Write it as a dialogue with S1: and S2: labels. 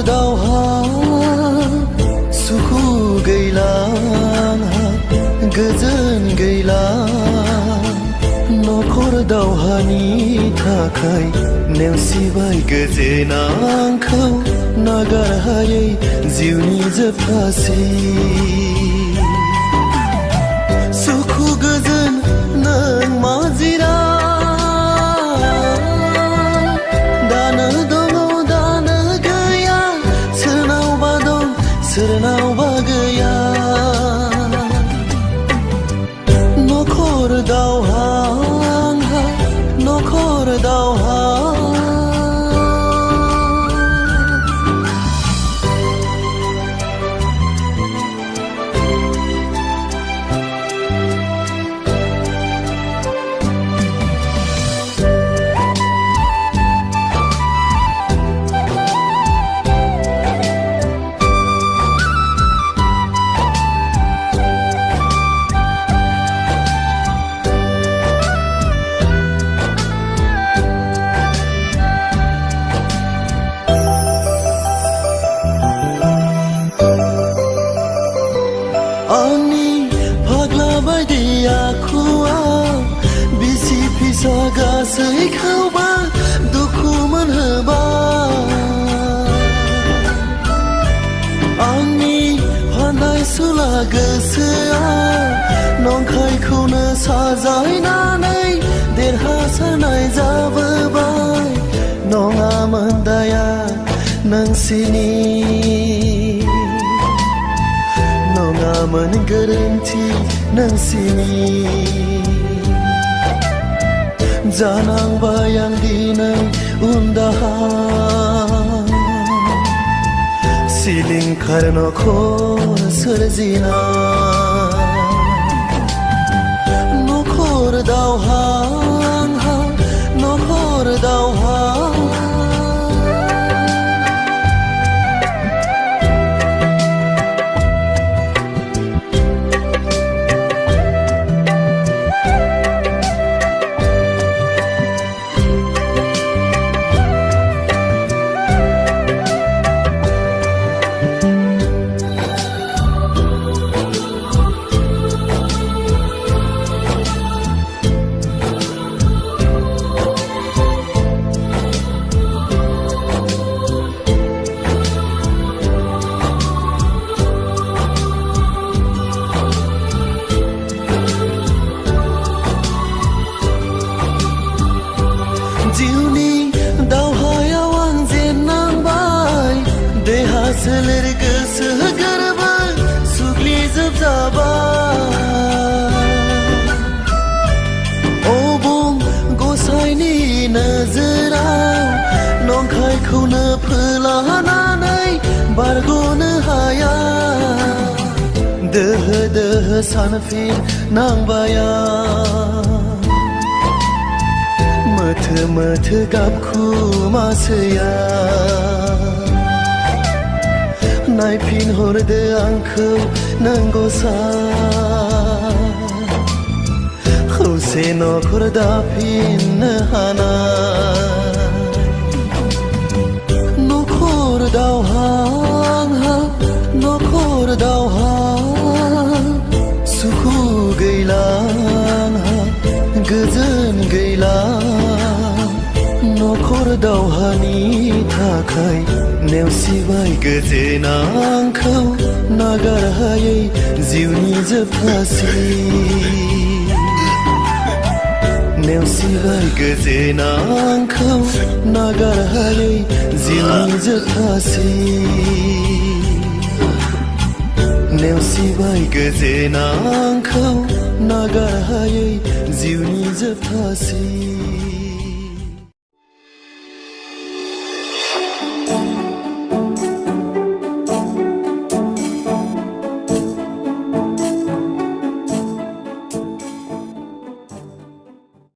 S1: दावहा सुखु गैला गोजोन गैला नखर दावहानि थाखाय नेवसिबाय गोजोन आंखौ नागारहायै जिउनि जोबथासिम सुखु गोजोन नों माजिरा दानो दङ दानो गैया सोरनावबा दं सोरनावबा गैया नखर दावहा आंहा नखर दावहा आंनि फाग्ला बायदि आखुआ बिसि फिसा गासैखौबो दुखु मोनहोबाय आंनि फाननाय सुला गोसोआ नंखायखौनो साजायनानै देरहासारनाय जाबोबाय नङामोन दाया नोंसिनि नङामोन गोरोन्थि नोंसिनि जानांबाय आं दिनै उनदाहा सिलिंखार नखर सोरजिना नखर दावहा आंहा नखर दावहा जिउनि दावहायाव आं जेननांबाय देहा सोलेर गोसो गोरबो सुग्लिजोबजाबाय अबं गसाइनि नोजोराव नंखायखौनो फोलानानै बारग'नो हाया दोहो दोहो सानफिन नांबाया मोथो मोथो गाबखुमासैया नायफिनहरदो आंखौ नों गसाइ खौसे नखर दाफिननो हानाय नखर दावहा आंहा नखर दावहा सुखु गैला आंहा गोजोन गैला नखर दावहानि थाखाय नेवसिबाय गोजोन आंखौ नागारहायै जिउनि जोबथासिम नेवसिबाय गोजोन आंखौ नागारहायै जिउनि जोबथासिम नेवसिबाय गोजोन आंखौ नागारहायै जिउनि जोबथासिम